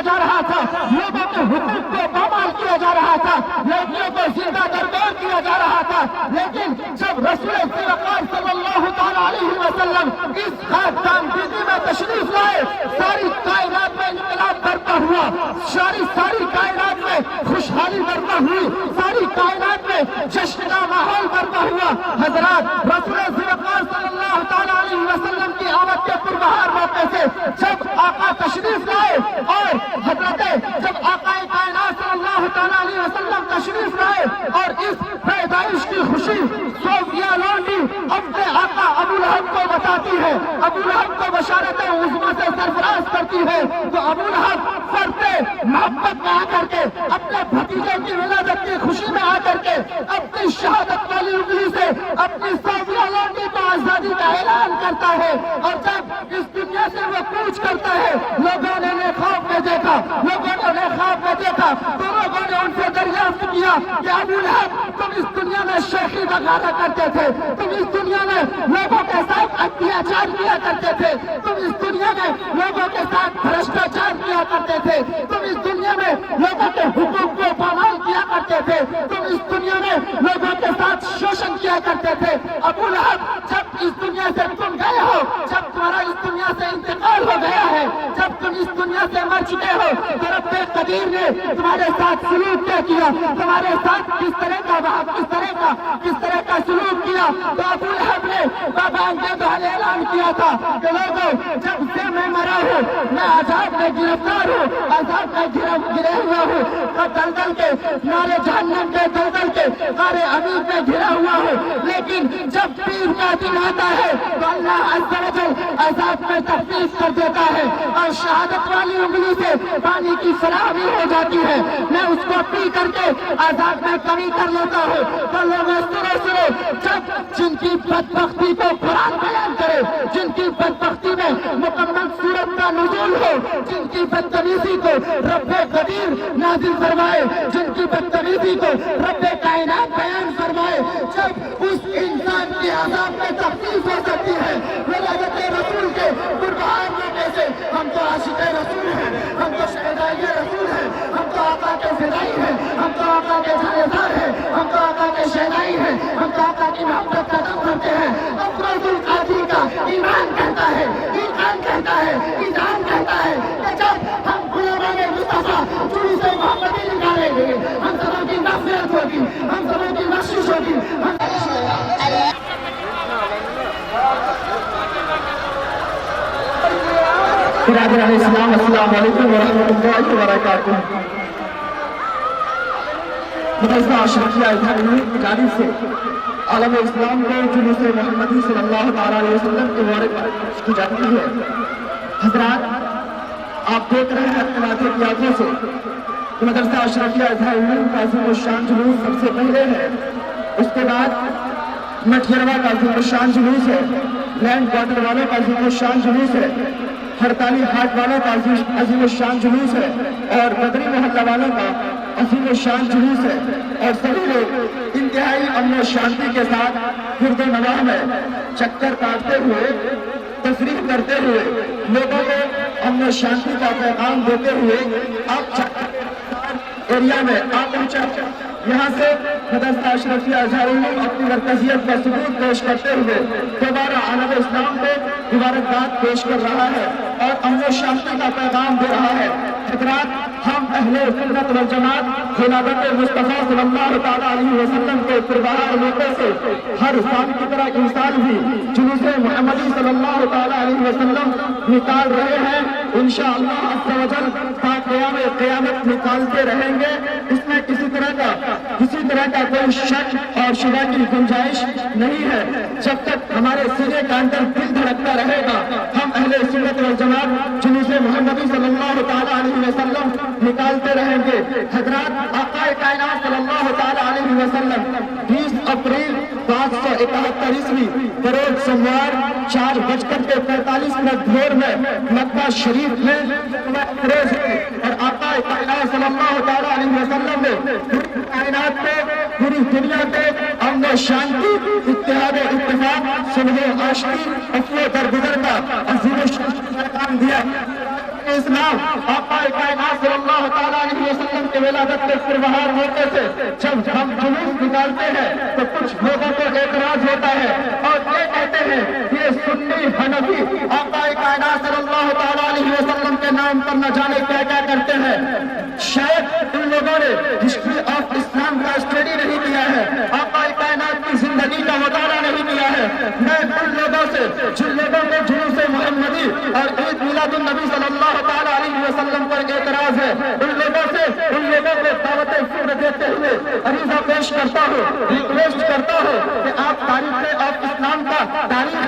کیا جا رہا تھا، لوگوں کے حقوق کو پامال کیا جا رہا تھا، لڑکیوں کو زندہ دربار کیا جا رہا تھا، لیکن جب رسول وقار صلی اللہ تعالیٰ علیہ وسلم اس خاکدان بیدی میں تشریف لائے، ساری کائنات میں انقلاب برپا ہوا، ساری کائنات میں خوشحالی برپا ہوئی، ساری کائنات میں جشن کا ماحول برپا ہوا۔ حضرات، رسول وقار صلی اللہ تعالیٰ علیہ وسلم کی آمد کے پربہار موقع سے جب آقا تشریف لائے اور جب آقا کائنات صلی اللہ تعالیٰ علیہ وسلم تشریف لائے اور اس پیدائش کی خوشی صوفیہ لونڈی اپنے آقا ابو لہب کو بتاتی ہے، ابو لہب کو بشارت عظمی سے سرفراز کرتی ہے، تو ابو لہب فرتے محبت میں آ کر کے اپنے بھتیجے کی ولادت کی خوشی میں آ کر کے اپنی شہادت والی انگلی سے اپنی صوفیہ لونڈی کو آزادی کا اعلان کرتا ہے، اور جب اس دنیا سے وہ کوچ کرتا ہے، لوگوں نے خواب میں دیکھا، تو لوگوں نے ان سے دریافت کیا کہ ابو لہب، تم اس دنیا میں شیخی وغیرہ کرتے تھے، تم اس دنیا میں لوگوں کے ساتھ اتیاچار کیا کرتے تھے، تم اس دنیا میں لوگوں کے ساتھ بھرشٹاچار کیا کرتے تھے، تم اس دنیا میں لوگوں کے حقوق کو پامال کیا کرتے تھے، تم اس دنیا میں لوگوں کے ساتھ شوشن کیا کرتے تھے۔ ابو لہب، جب اس دنیا سے تم گئے ہو، جب تمہارا اس دنیا سے انتقال ہو گیا ہے، جب تم اس دنیا سے مر چکے ہو، تو رب قدیر نے تمہارے ساتھ سلوک کیا، تمہارے ساتھ کس طرح کا سلوک کیا۔ تو ابو لہب نے بابا انگریز والے اعلان کیا تھا کہ لوگوں، جب سے میں مرا ہوں، میں عذاب میں گرفتار ہوں، عذاب میں گرے ہوا ہوں، دلدل کے نارے جہنم کے دلدل کے نارے عمیق میں گھرا ہوا ہوں، لیکن جب پیر کا دن آتا ہے تو اللہ عز و جل عذاب میں تخفیف کر دیتا ہے اور شہادت والی انگلی سے پانی کی فراہمی ہو جاتی ہے، میں اس کو پی کر کے عذاب میں کمی کر لیتا ہوں۔ تو لوگوں سنو، جب جن کی بدبختی کو قرآن بیان کرے، جن کی بدبختی میں مکمل سورت کا نزول ہو، جن کی بدتمیزی کو رب قدیر نازل فرمائے، جن کی بدتمیزی کو رب کائنات بیان فرمائے، جب اس انسان کی عذاب میں تخفیف ہو سکتی ہے، ولادت رسول کے قربان موقع سے ہم تو عاشق رسول ہیں، ہم تو شہدائی رسول ہیں، ہم تو آقا کے فدائی ہیں، ہم تو آقا کے جانبدار ہیں، ہم تو آقا کے شہدائی ہیں، ہم تو آقا کی محبت کا دم کرتے ہیں۔ افروز القادری کا ایمان کہتا ہے کہ جب ہم غلامان مصطفیٰ جلوس محمدی نکالیں گے، ہم سبوں کی مغفرت ہوگی، ہم سبوں کی بخشش ہوگی۔ برادر علیہ السلام، السلام علیکم ورحمۃ اللہ وبرکاتہ۔ مدرسہ اشرفیہ اظہار کی جانب سے عالم اسلام کو جلوس محمدی صلی اللہ تعالیٰ علیہ وسلم کے مبارک کی جاتی ہے۔ حضرات، آپ دیکھ رہے ہیں اطلاعات کی آنکھوں سے کہ مدرسہ اشرفیہ اظہار کا عظیم الشان جلوس سب سے پہلے ہے، اس کے بعد مٹھیروا کا عظیم الشان جلوس ہے، لینڈ کوارٹر والوں کا عظیم الشان جلوس ہے، ہڑتالی ہاٹ والوں کا عظیم الشان جلوس ہے، اور بدری محلہ والوں کا عظیم الشان جلوس ہے، اور سبھی لوگ انتہائی امن و شانتی کے ساتھ گرد و نواح میں چکر کاٹتے ہوئے، تفریح کرتے ہوئے، لوگوں کو امن و شانتی کا پیغام دیتے ہوئے آپ چکر ایریا میں آپ پہنچے۔ یہاں سے مدرسہ اشرفیہ اظہار اپنی مرکزیت کا ثبوت پیش کرتے ہوئے دوبارہ عالم اسلام کو مبارکباد پیش کر رہا ہے اور امن و شانتی کا پیغام دے رہا ہے۔ حضرات، ہم اہل سنت والجماعت خلافت مصطفیٰ صلی اللہ تعالیٰ علیہ وسلم کے پربہار موقع سے ہر سال کی طرح اس سال بھی جلوس محمدی صلی اللہ تعالیٰ علیہ وسلم نکال رہے ہیں۔ انشاءاللہ عز و جل تا قیامت نکالتے رہیں گے۔ اس میں کسی طرح کا کوئی شک اور شبہ کی گنجائش نہیں ہے۔ جب تک ہمارے سینے کا اندر دل دھڑکتا رہے گا، ہم اہل سنت والجماعت جلوس محمدی صلی اللہ تعالیٰ علیہ وسلم نکالتے رہیں گے۔ حضرات، آقا کائنات صلی اللہ تعالیٰ علیہ وسلم 20 اپریل 571 عیسوی بروز سوموار 4:45 بھور میں مکہ شریف میں روز اور آقا کائنات صلی اللہ تعالیٰ علیہ وسلم نے پوری کائنات میں، پوری دنیا میں امن و شانتی، اتحاد و اتفاق، صلح و عاشقی، عفو و درگزر کا عظیم الشان پیغام دیا۔ اسلام آقا کائنات ولادت کے پربہار موقع سے جب ہم جلوس نکالتے ہیں تو کچھ لوگوں کو اعتراض ہوتا ہے اور یہ کہتے ہیں یہ سنی حنفی آقا کائنات صلی اللہ تعالیٰ علیہ وسلم کے نام پر نہ جانے کیا کیا کرتے ہیں. شاید ان لوگوں نے ہسٹری آف اسلام کا اسٹڈی نہیں کیا ہے, آقا کائنات کی زندگی کا مطالعہ نہیں کیا ہے. میں ان لوگوں سے جن لوگوں کو جلوس محمدی اور عید میلاد النبی صلی اللہ تعالیٰ علیہ وسلم پر اعتراض ہے, ان لوگوں کو دعوت فکر دیتے ہوئے عریضہ پیش کرتا ہوں, ریکویسٹ کرتا ہوں کہ آپ تاریخ آف اسلام کا تاریخ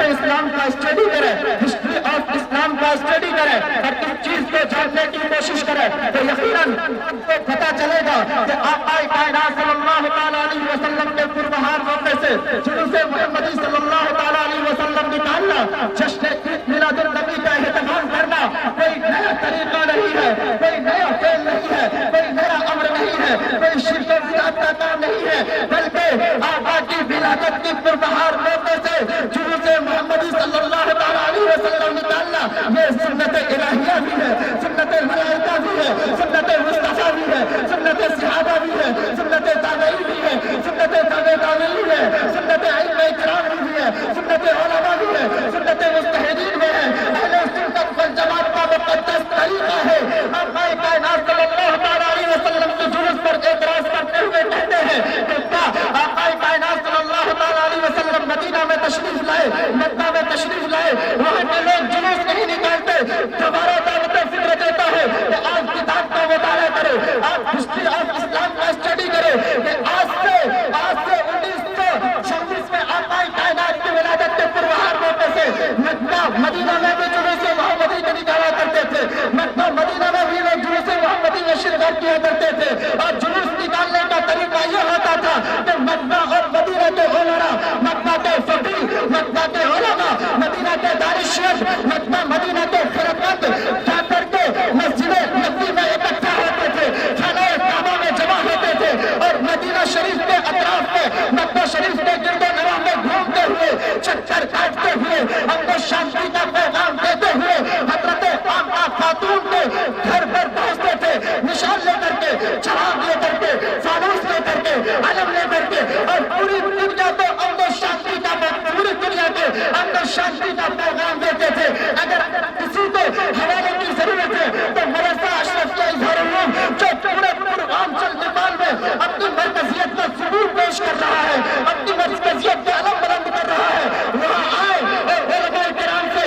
اسلام کا اسٹڈی کریں, ہسٹری آف اسلام کا اسٹڈی کریں اور اس چیز کو جاننے کی کوشش کریں تو یقیناً آپ کو پتا چلے گا کہ آقا کائنات صلی اللہ تعالیٰ علیہ وسلم کے پربہار موقع سے جلوس محمدی صلی اللہ تعالیٰ علیہ وسلم نکالنا, جشن عید میلاد النبی کا اہتمام کرنا کوئی نیا طریقہ نہیں ہے, کوئی نیا فعل نہیں ہے, کوئی نیا امر نہیں ہے, کوئی شرک و بدعت کا کام نہیں ہے, بلکہ آقا کی ولادت کی پربہار موقع سے جلوس محمدی صلی اللہ تعالیٰ علیہ وسلم نکالنا یہ سنت الہیہ بھی ہے, سنت ملائکہ بھی ہے, سنت مصطفیٰ بھی ہے, سنت صحابہ بھی ہے, سنت تابعین بھی ہے, سنت تابع تابعین بھی ہے, سنت ائمہ کرام بھی ہے, سنت علماء بھی ہے, سنت مجتہدین بھی ہے. اہل سنت والجماعت کا مقدس طریقہ ہے. آقا کائنات صلی اللہ تعالیٰ علیہ وسلم کے جلوس پر اعتراض کرتے ہوئے کہتے ہیں کہ کیا آقا کائنات صلی اللہ تعالیٰ علیہ وسلم مدینہ میں تشریف لائے, مکہ میں تشریف لائے, وہاں کے لوگ جلوس نہیں نکالتے. دوبارہ دعوت فکر دیتا ہے کہ آپ کتاب کا مطالعہ کریں, آپ ہسٹری آف اسلام کا اسٹڈی کریں کہ آج سے 1926 میں آقا کائنات کی ولادت کے پربہار موقع سے مکہ مدینہ میں بھی جلوس محمدی کو نکالا کرتے تھے, مکہ مدینہ میں بھی لوگ جلوس محمدی میں شرکت کیا کرتے تھے اور جلوس نکالنے کا طریقہ یہ ہوتا تھا کہ مکہ اور مدینہ کے علماء, مکہ کے فقیہ, مکہ کے علماء, مدینہ کے دانشور, مکہ مدینہ کے خیرمند جا کر کے مسجد نبوی میں اکٹھا ہوتے تھے, خانہ کعبہ میں جمع ہوتے تھے اور مدینہ شریف کے اطراف میں مکہ شریف کے گرد و نواح میں گھومتے ہوئے, چکر کاٹتے ہوئے, امن و شانتی کا پیغام دیتے ہوئے حضرت آقا خاتون کے گھر پر پہنچتے تھے, نشان لے کر کے, چراغ لے کر کے, فانوس لے کر کے, علم لے کر کے, اور پوری دنیا کو امن و شانتی کا, پوری دنیا کے امن و شانتی کا پیغام دیتے تھے. اگر کسی کو حوالے کی ضرورت ہے تو مدرسہ اشرف کے اظہار العلوم جو پورے پورانچل نیپال میں اپنی مرکزیت کا ثبوت پیش کر رہا ہے, اپنی مرکزیت کا علم بلند کر رہا ہے, وہاں آئے اور علماء کرام سے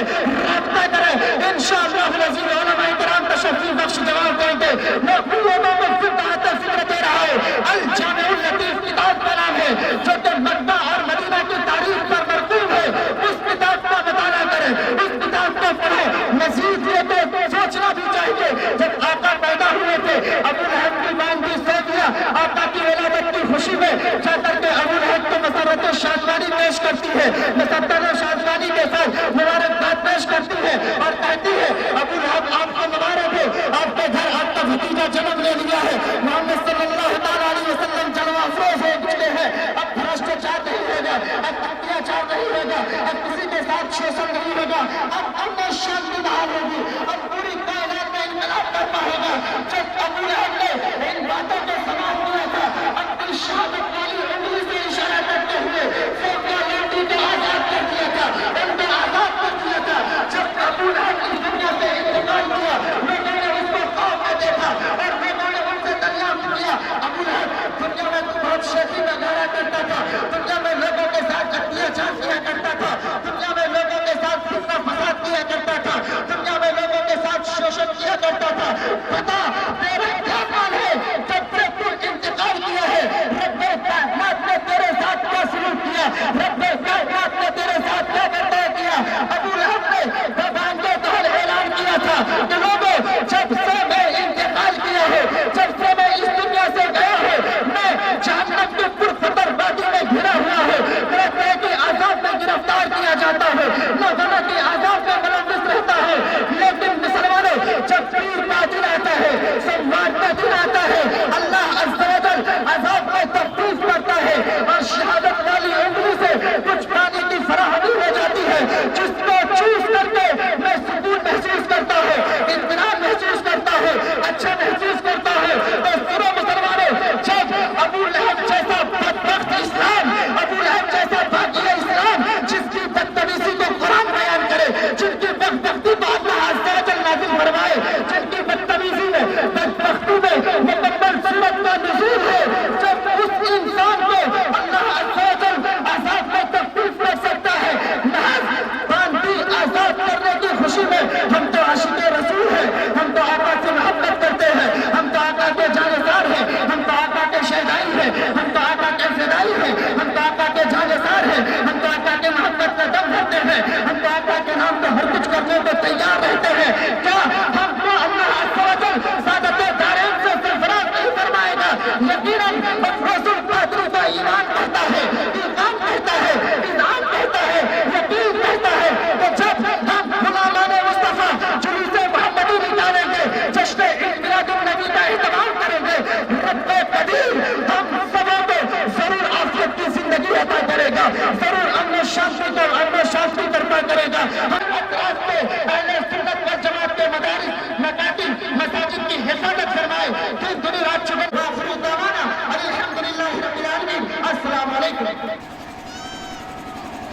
رابطہ کریں. انشاءاللہ العزیز علماء کرام تشریف بخش جواب دیں گے. میں ان لوگوں کو فکر دے رہا ہے, الجامع اللطیف کتاب کا نام ہے جو کہ مکہ اور مدینہ کی تاریخ پر مرکوب ہے. اس کتاب کا مطالعہ کریں, اس کتاب کو پڑھیں. مزید یہ تو سوچنا بھی چاہیے جب آقا پیدا ہوئے تھے ابو لہب کی ماں بھی سو دیا, آقا کی ولادت کی خوشی میں جا کر کے ابو لہب کو مسرت شادمانی پیش کرتی ہے, مسرت شادمانی کے ساتھ مبارکباد پیش کرتی ہے اور کہتی ہے ابو لہب آپ کو مبارک ہے, آپ کے گھر آپ کا بھتیجا جنم لے لیا ہے, محمد صلی اللہ تعالیٰ علیہ وسلم جلوہ افروز ہو چکے ہیں, اب بھرشٹاچار نہیں ہوگا, اب اتیاچار نہیں ہوگا, اب کسی کے ساتھ شوشن نہیں ہوگا, اب امن و شانتی بحال ہوگی, اب پوری کائنات میں انقلاب کرنا ہوگا. جب ابو لہب نے ان باتوں کو سماعت کیا تھا, اپنی شہادت والی انگلی سے اشارہ کرتے ہوئے سوفیا لوٹی کو آزاد کر دیا تھا, ان کو آزاد کر دیا تھا. جب ابو لہب اس دنیا سے انتقال کیا, لوگوں نے اس کو خوف میں دیکھا اور لوگوں نے ان سے دریافت کیا, ابو لہب دنیا میں بہت شیخی میں گھرا کرتا تھا, دنیا میں لوگوں کے ساتھ اتیاچار کیا کرتا تھا, دنیا میں لوگوں کے ساتھ فتنہ فساد کیا کرتا تھا, دنیا میں لوگوں کے ساتھ شوشن کیا کرتا تھا. پتا تیرا کیا کام ہے جب سے تو انتقال کیا ہے, رب کائنات نے تیرے ساتھ کیا سلوک کیا, رب کائنات نے تیرے ساتھ کیا برتاؤ کیا. ابو لہب نے ببانگے دہل اعلان کیا تھا کہ لوگوں جب سے میں انتقال کیا ہے, جب سے میں اس دنیا سے گیا ہے, میں جہنم کی پرخطر وادی میں گھرا ہوا ہوں, میں طے کی عذاب میں گرفتار کیا جاتا ہوں, نوزنہ کی عذاب میں ملوث رہتا ہے. لیکن مسلمانوں جب پیر قاتل آتا ہے,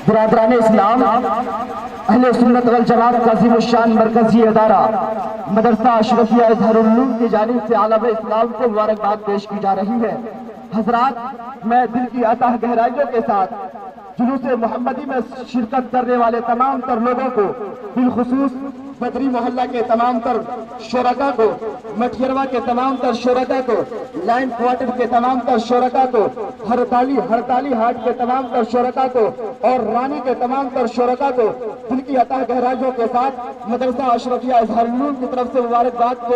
برادران اسلام، اہل سنت والجماعت کا عظیم الشان مرکزی ادارہ مدرسہ اشرفیہ اظہار العلوم کی جانب سے عالم اسلام کو مبارکباد پیش کی جا رہی ہے۔ حضرات، میں دل کی اتح گہرائیوں کے ساتھ جلوس محمدی میں شرکت کرنے والے تمام تر لوگوں کو، بالخصوص بدری محلہ کے تمام تر شرکا کو، مٹھیروا کے تمام تر شرکا کو، لائن کوارٹر کے تمام تر شرکا کو، ہڑتالی ہاٹ کے تمام تر شرکا کو اور رانی کے تمام تر شرکا کو دل کی اتح گہرائیوں کے ساتھ مدرسہ اشرفیہ اظہار العلوم کی طرف سے مبارکباد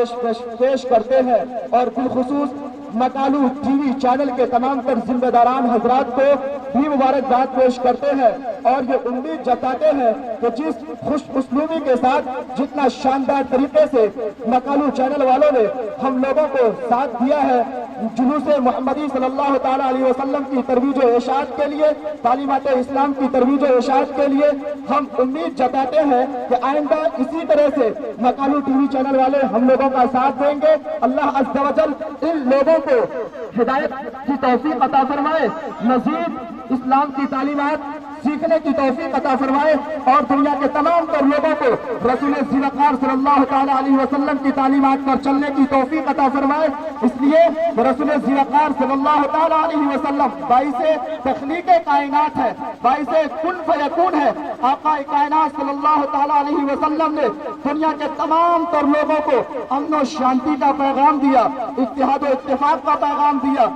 پیش کرتے ہیں، اور بالخصوص مکالو ٹی وی چینل کے تمام تر ذمہ داران حضرات کو بھی مبارکباد پیش کرتے ہیں، اور یہ امید جتاتے ہیں کہ جس خوش اسلوبی کے ساتھ، جتنا شاندار طریقے سے مکالو چینل والوں نے ہم لوگوں کو ساتھ دیا ہے جلوس محمدی صلی اللہ تعالیٰ علیہ وسلم کی ترویج و اشاعت کے لیے، تعلیمات اسلام کی ترویج و اشاعت کے لیے، ہم امید جتاتے ہیں کہ آئندہ اسی طرح سے مکالو ٹی وی چینل والے ہم لوگوں کا ساتھ دیں گے۔ اللہ عز و جل ان لوگوں کو ہدایت کی توفیق عطا فرمائے، مزید اسلام کی تعلیمات سیکھنے کی توفیق عطا فرمائے، اور دنیا کے تمام تر لوگوں کو رسول ذی وقار صلی اللہ تعالیٰ علیہ وسلم کی تعلیمات پر چلنے کی توفیق عطا فرمائے۔ اس لیے رسول ذی وقار صلی اللہ تعالیٰ علیہ وسلم باعث تخلیق کائنات ہے، باعث کن فیکون ہے۔ آقا کائنات صلی اللہ تعالیٰ علیہ وسلم نے دنیا کے تمام تر لوگوں کو امن و شانتی کا پیغام دیا، اتحاد و اتفاق کا پیغام دیا،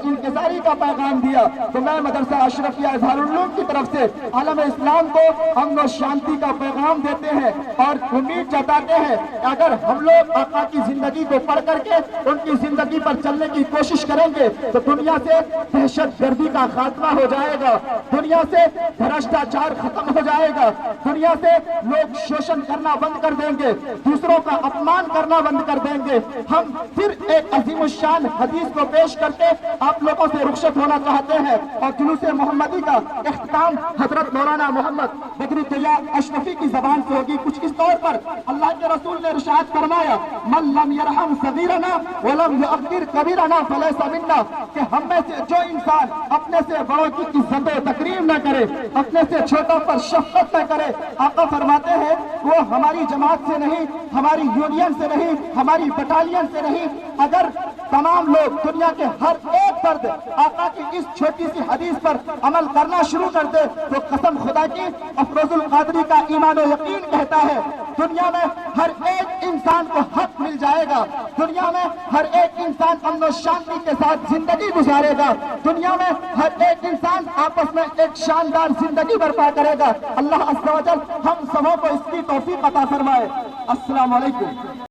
انکساری کا پیغام دیا۔ تو میں مدرسہ اشرفیہ اظہار العلوم کی طرف سے عالم اسلام کو امن و شانتی کا پیغام دیتے ہیں، اور امید جتاتے ہیں کہ اگر ہم لوگ آقا کی زندگی کو پڑھ کر کے ان کی زندگی پر چلنے کی کوشش کریں گے تو دنیا سے دہشت گردی کا خاتمہ ہو جائے گا، دنیا سے بھرشٹاچار ختم ہو جائے گا، دنیا سے لوگ شوشن کرنا بند کر دیں گے، دوسروں کا اپمان کرنا بند کر دیں گے۔ ہم پھر ایک عظیم الشان حدیث کو پیش کرتے آپ لوگوں سے رخصت ہونا چاہتے ہیں، اور جلوس محمدی کا اختتام حضرت مولانا محمد بدری طیار اشرفی کی زبان سے ہوگی۔ کچھ اس طور پر اللہ کے رسول نے ارشاد فرمایا، من لم یرحم صغیرنا ولم یعبر کبیرنا فلیس منا، کہ ہم میں سے جو انسان اپنے سے بڑوں کی عزت و تکریم نہ کرے، اپنے سے چھوٹوں پر شفقت نہ کرے، آقا فرماتے ہیں وہ ہماری جماعت سے نہیں، ہماری یونین سے نہیں، ہماری بٹالین سے نہیں۔ اگر تمام لوگ دنیا کے ہر ایک فرد آقا کی اس چھوٹی سی حدیث پر عمل کرنا شروع کر دے تو قسم خدا کی افروز القادری کا ایمان و یقین کہتا ہے دنیا میں ہر ایک انسان کو حق مل جائے گا، دنیا میں ہر ایک انسان امن و شانتی کے ساتھ زندگی گزارے گا، دنیا میں ہر ایک انسان آپس میں ایک شاندار زندگی برپا کرے گا۔ اللہ عز و جل ہم سبوں کو اس کی توفیق عطا فرمائے۔ السلام علیکم۔